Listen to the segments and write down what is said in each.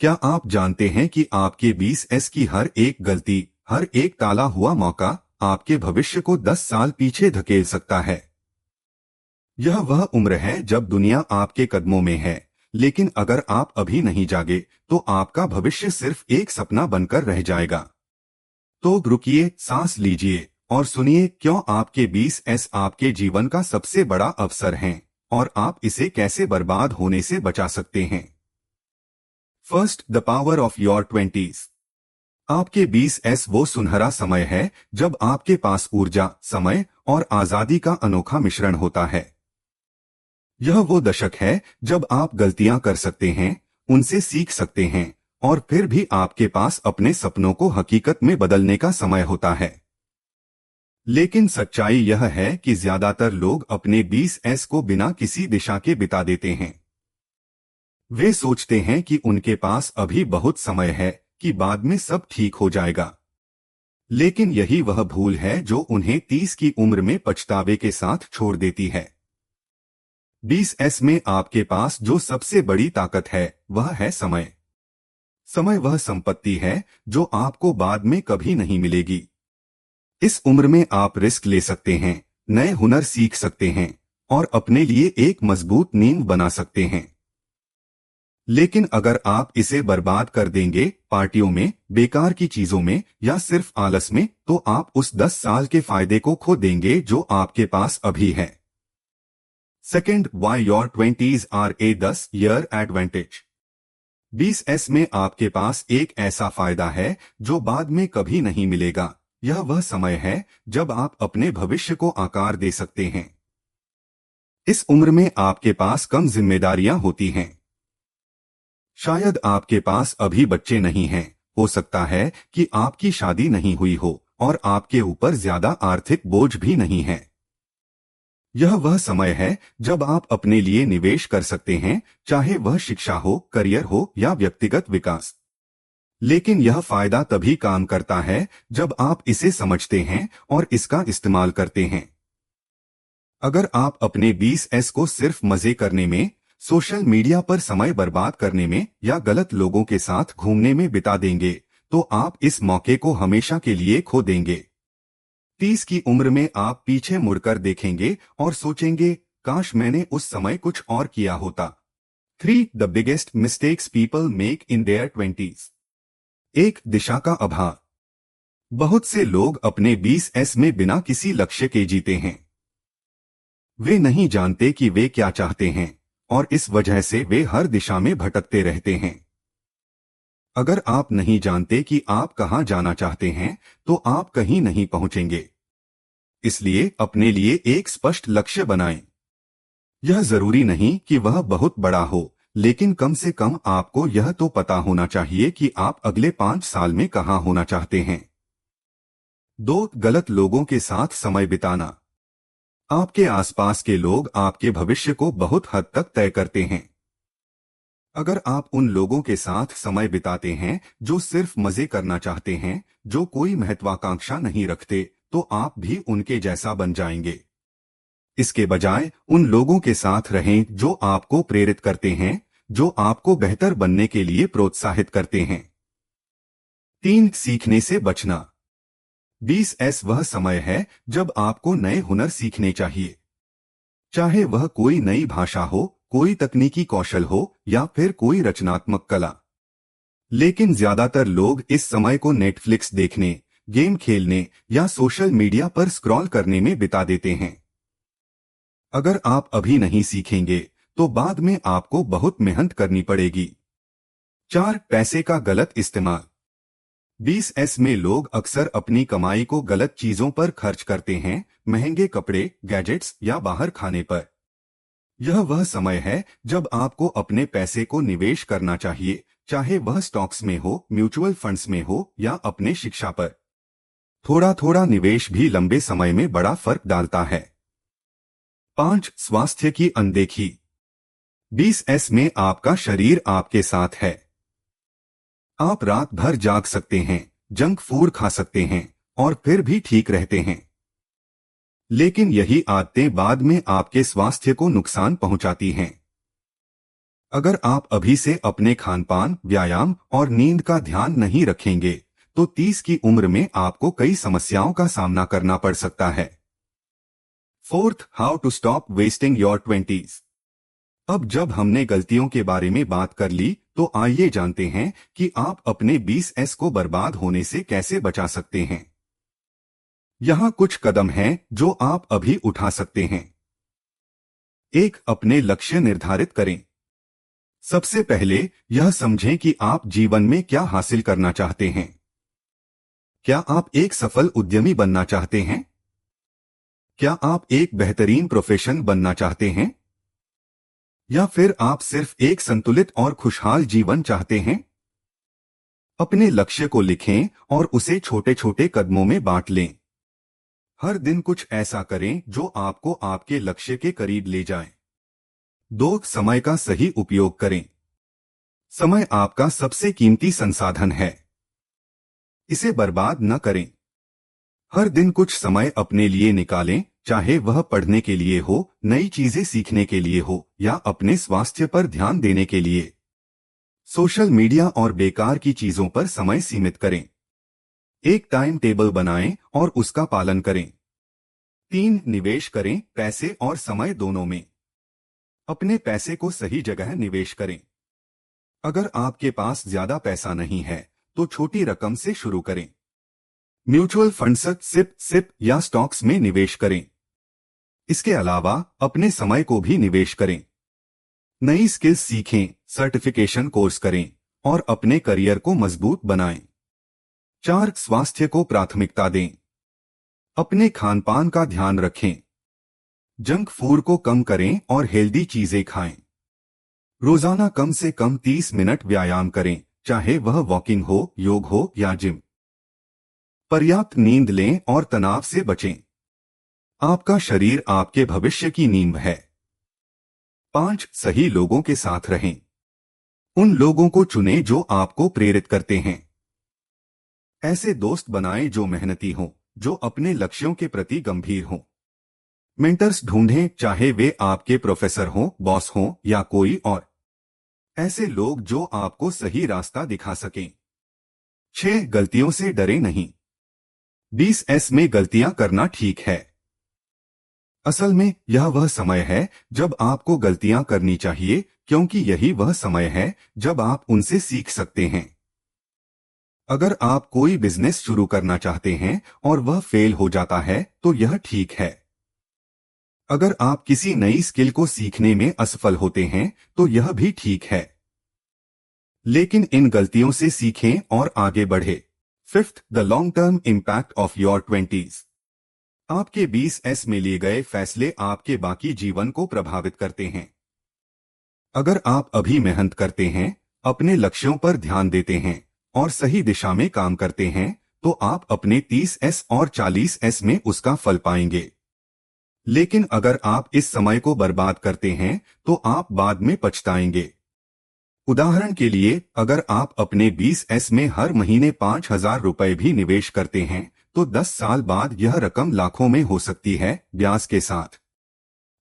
क्या आप जानते हैं कि आपके 20s की हर एक गलती, हर एक टाला हुआ मौका आपके भविष्य को 10 साल पीछे धकेल सकता है। यह वह उम्र है जब दुनिया आपके कदमों में है, लेकिन अगर आप अभी नहीं जागे तो आपका भविष्य सिर्फ एक सपना बनकर रह जाएगा। तो रुकिए, सांस लीजिए और सुनिए क्यों आपके 20s आपके जीवन का सबसे बड़ा अवसर हैं और आप इसे कैसे बर्बाद होने से बचा सकते हैं। First, the power of your 20s। आपके 20s वो सुनहरा समय है जब आपके पास ऊर्जा, समय और आजादी का अनोखा मिश्रण होता है। यह वो दशक है जब आप गलतियां कर सकते हैं, उनसे सीख सकते हैं और फिर भी आपके पास अपने सपनों को हकीकत में बदलने का समय होता है। लेकिन सच्चाई यह है कि ज्यादातर लोग अपने 20s को बिना किसी दिशा के बिता देते हैं। वे सोचते हैं कि उनके पास अभी बहुत समय है, कि बाद में सब ठीक हो जाएगा। लेकिन यही वह भूल है जो उन्हें 30 की उम्र में पछतावे के साथ छोड़ देती है। 20s में आपके पास जो सबसे बड़ी ताकत है वह है समय। समय वह संपत्ति है जो आपको बाद में कभी नहीं मिलेगी। इस उम्र में आप रिस्क ले सकते हैं, नए हुनर सीख सकते हैं और अपने लिए एक मजबूत नींव बना सकते हैं। लेकिन अगर आप इसे बर्बाद कर देंगे पार्टियों में, बेकार की चीजों में या सिर्फ आलस में, तो आप उस 10 साल के फायदे को खो देंगे जो आपके पास अभी है। Second, why your 20s are a 10 year advantage. 20s में आपके पास एक ऐसा फायदा है जो बाद में कभी नहीं मिलेगा। यह वह समय है जब आप अपने भविष्य को आकार दे सकते हैं। इस उम्र में आपके पास कम जिम्मेदारियां होती हैं। शायद आपके पास अभी बच्चे नहीं हैं, हो सकता है कि आपकी शादी नहीं हुई हो और आपके ऊपर ज्यादा आर्थिक बोझ भी नहीं है। यह वह समय है जब आप अपने लिए निवेश कर सकते हैं, चाहे वह शिक्षा हो, करियर हो या व्यक्तिगत विकास। लेकिन यह फायदा तभी काम करता है जब आप इसे समझते हैं और इसका इस्तेमाल करते हैं। अगर आप अपने 20s को सिर्फ मजे करने में, सोशल मीडिया पर समय बर्बाद करने में या गलत लोगों के साथ घूमने में बिता देंगे, तो आप इस मौके को हमेशा के लिए खो देंगे। 30 की उम्र में आप पीछे मुड़कर देखेंगे और सोचेंगे, काश मैंने उस समय कुछ और किया होता। 3. The biggest mistakes people make in their 20s। एक, दिशा का अभाव। बहुत से लोग अपने 20s में बिना किसी लक्ष्य के जीते हैं। वे नहीं जानते कि वे क्या चाहते हैं और इस वजह से वे हर दिशा में भटकते रहते हैं। अगर आप नहीं जानते कि आप कहां जाना चाहते हैं, तो आप कहीं नहीं पहुंचेंगे। इसलिए अपने लिए एक स्पष्ट लक्ष्य बनाएं। यह जरूरी नहीं कि वह बहुत बड़ा हो, लेकिन कम से कम आपको यह तो पता होना चाहिए कि आप अगले 5 साल में कहां होना चाहते हैं। 2. गलत लोगों के साथ समय बिताना। आपके आसपास के लोग आपके भविष्य को बहुत हद तक तय करते हैं। अगर आप उन लोगों के साथ समय बिताते हैं जो सिर्फ मजे करना चाहते हैं, जो कोई महत्वाकांक्षा नहीं रखते, तो आप भी उनके जैसा बन जाएंगे। इसके बजाय उन लोगों के साथ रहें जो आपको प्रेरित करते हैं, जो आपको बेहतर बनने के लिए प्रोत्साहित करते हैं। 3. सीखने से बचना। 20s वह समय है जब आपको नए हुनर सीखने चाहिए। चाहे वह कोई नई भाषा हो, कोई तकनीकी कौशल हो या फिर कोई रचनात्मक कला। लेकिन ज्यादातर लोग इस समय को नेटफ्लिक्स देखने, गेम खेलने या सोशल मीडिया पर स्क्रॉल करने में बिता देते हैं। अगर आप अभी नहीं सीखेंगे, तो बाद में आपको बहुत मेहनत करनी पड़ेगी। 4. पैसे का गलत इस्तेमाल। 20s में लोग अक्सर अपनी कमाई को गलत चीजों पर खर्च करते हैं, महंगे कपड़े, गैजेट्स या बाहर खाने पर। यह वह समय है जब आपको अपने पैसे को निवेश करना चाहिए, चाहे वह स्टॉक्स में हो, म्यूचुअल फंड्स में हो या अपने शिक्षा पर। थोड़ा थोड़ा निवेश भी लंबे समय में बड़ा फर्क डालता है। 5. स्वास्थ्य की अनदेखी। 20s में आपका शरीर आपके साथ है। आप रात भर जाग सकते हैं, जंक फूड खा सकते हैं और फिर भी ठीक रहते हैं। लेकिन यही आदतें बाद में आपके स्वास्थ्य को नुकसान पहुंचाती हैं। अगर आप अभी से अपने खानपान, व्यायाम और नींद का ध्यान नहीं रखेंगे तो 30 की उम्र में आपको कई समस्याओं का सामना करना पड़ सकता है। Fourth, how to stop wasting your 20s। अब जब हमने गलतियों के बारे में बात कर ली तो आइए जानते हैं कि आप अपने 20s को बर्बाद होने से कैसे बचा सकते हैं। यहाँ कुछ कदम हैं जो आप अभी उठा सकते हैं। एक, अपने लक्ष्य निर्धारित करें। सबसे पहले यह समझें कि आप जीवन में क्या हासिल करना चाहते हैं। क्या आप एक सफल उद्यमी बनना चाहते हैं? क्या आप एक बेहतरीन प्रोफेशन बनना चाहते हैं? या फिर आप सिर्फ एक संतुलित और खुशहाल जीवन चाहते हैं? अपने लक्ष्य को लिखें और उसे छोटे छोटे कदमों में बांट लें। हर दिन कुछ ऐसा करें जो आपको आपके लक्ष्य के करीब ले जाए। 2, समय का सही उपयोग करें। समय आपका सबसे कीमती संसाधन है। इसे बर्बाद न करें। हर दिन कुछ समय अपने लिए निकालें, चाहे वह पढ़ने के लिए हो, नई चीजें सीखने के लिए हो या अपने स्वास्थ्य पर ध्यान देने के लिए। सोशल मीडिया और बेकार की चीजों पर समय सीमित करें। एक टाइम टेबल बनाएं और उसका पालन करें। 3, निवेश करें, पैसे और समय दोनों में। अपने पैसे को सही जगह निवेश करें। अगर आपके पास ज्यादा पैसा नहीं है तो छोटी रकम से शुरू करें। म्यूचुअल फंड्स, सिप या स्टॉक्स में निवेश करें। इसके अलावा अपने समय को भी निवेश करें। नई स्किल्स सीखें, सर्टिफिकेशन कोर्स करें और अपने करियर को मजबूत बनाएं। 4, स्वास्थ्य को प्राथमिकता दें। अपने खानपान का ध्यान रखें। जंक फूड को कम करें और हेल्दी चीजें खाएं। रोजाना कम से कम 30 मिनट व्यायाम करें, चाहे वह वॉकिंग हो, योग हो या जिम। पर्याप्त नींद लें और तनाव से बचें। आपका शरीर आपके भविष्य की नींव है। 5, सही लोगों के साथ रहें। उन लोगों को चुनें जो आपको प्रेरित करते हैं। ऐसे दोस्त बनाएं जो मेहनती हों, जो अपने लक्ष्यों के प्रति गंभीर हों। मेंटर्स ढूंढें, चाहे वे आपके प्रोफेसर हों, बॉस हों या कोई और। ऐसे लोग जो आपको सही रास्ता दिखा सकें। 6, गलतियों से डरे नहीं। 20s में गलतियां करना ठीक है। असल में यह वह समय है जब आपको गलतियां करनी चाहिए, क्योंकि यही वह समय है जब आप उनसे सीख सकते हैं। अगर आप कोई बिजनेस शुरू करना चाहते हैं और वह फेल हो जाता है तो यह ठीक है। अगर आप किसी नई स्किल को सीखने में असफल होते हैं तो यह भी ठीक है। लेकिन इन गलतियों से सीखें और आगे बढ़े। 5, the long term impact of your 20s। आपके 20s में लिए गए फैसले आपके बाकी जीवन को प्रभावित करते हैं। अगर आप अभी मेहनत करते हैं, अपने लक्ष्यों पर ध्यान देते हैं और सही दिशा में काम करते हैं तो आप अपने 30s और 40s में उसका फल पाएंगे। लेकिन अगर आप इस समय को बर्बाद करते हैं तो आप बाद में पछताएंगे। उदाहरण के लिए, अगर आप अपने 20s में हर महीने 5,000 रुपए भी निवेश करते हैं तो 10 साल बाद यह रकम लाखों में हो सकती है, ब्याज के साथ।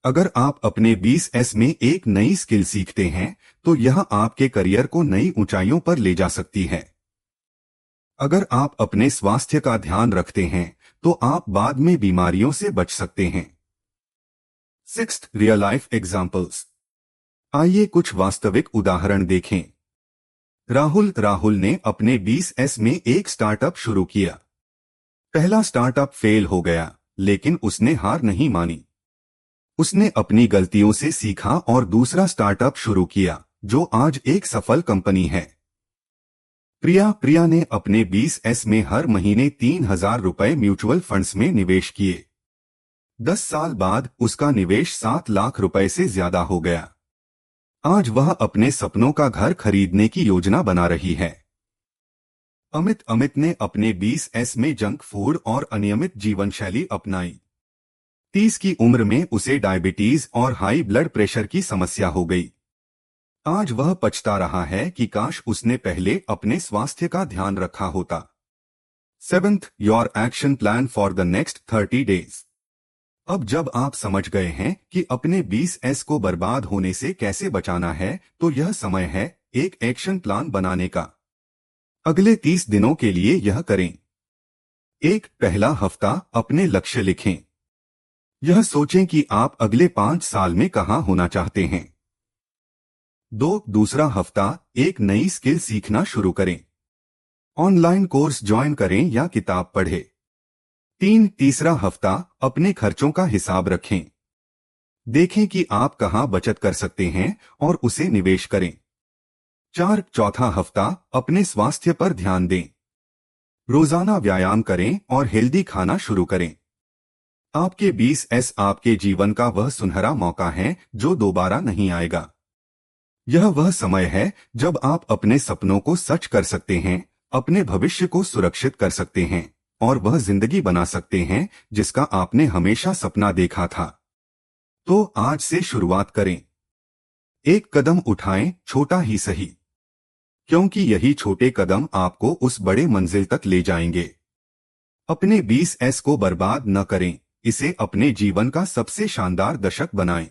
अगर आप अपने 20s में एक नई स्किल सीखते हैं तो यह आपके करियर को नई ऊंचाइयों पर ले जा सकती है। अगर आप अपने स्वास्थ्य का ध्यान रखते हैं तो आप बाद में बीमारियों से बच सकते हैं। 6, रियल लाइफ एग्जाम्पल्स। आइए कुछ वास्तविक उदाहरण देखें। राहुल ने अपने 20s में एक स्टार्टअप शुरू किया। पहला स्टार्टअप फेल हो गया, लेकिन उसने हार नहीं मानी। उसने अपनी गलतियों से सीखा और दूसरा स्टार्टअप शुरू किया, जो आज एक सफल कंपनी है। प्रिया ने अपने 20s में हर महीने 3,000 रुपए म्यूचुअल फंड्स में निवेश किए। 10 साल बाद उसका निवेश 7 लाख रुपए से ज्यादा हो गया। आज वह अपने सपनों का घर खरीदने की योजना बना रही है। अमित ने अपने 20s में जंक फूड और अनियमित जीवन शैली अपनाई। 30 की उम्र में उसे डायबिटीज और हाई ब्लड प्रेशर की समस्या हो गई। आज वह पछता रहा है कि काश उसने पहले अपने स्वास्थ्य का ध्यान रखा होता। 7, your action plan for the next 30 days। अब जब आप समझ गए हैं कि अपने 20S को बर्बाद होने से कैसे बचाना है, तो यह समय है एक एक्शन प्लान बनाने का। अगले 30 दिनों के लिए यह करें। पहला हफ्ता अपने लक्ष्य लिखें। यह सोचें कि आप अगले 5 साल में कहां होना चाहते हैं। दूसरा हफ्ता एक नई स्किल सीखना शुरू करें। ऑनलाइन कोर्स ज्वाइन करें या किताब पढ़ें। तीसरा हफ्ता अपने खर्चों का हिसाब रखें। देखें कि आप कहां बचत कर सकते हैं और उसे निवेश करें। चौथा हफ्ता अपने स्वास्थ्य पर ध्यान दें। रोजाना व्यायाम करें और हेल्दी खाना शुरू करें। आपके 20S आपके जीवन का वह सुनहरा मौका है जो दोबारा नहीं आएगा। यह वह समय है जब आप अपने सपनों को सच कर सकते हैं, अपने भविष्य को सुरक्षित कर सकते हैं और वह जिंदगी बना सकते हैं जिसका आपने हमेशा सपना देखा था। तो आज से शुरुआत करें। एक कदम उठाएं, छोटा ही सही, क्योंकि यही छोटे कदम आपको उस बड़े मंजिल तक ले जाएंगे। अपने 20S को बर्बाद न करें, इसे अपने जीवन का सबसे शानदार दशक बनाएं।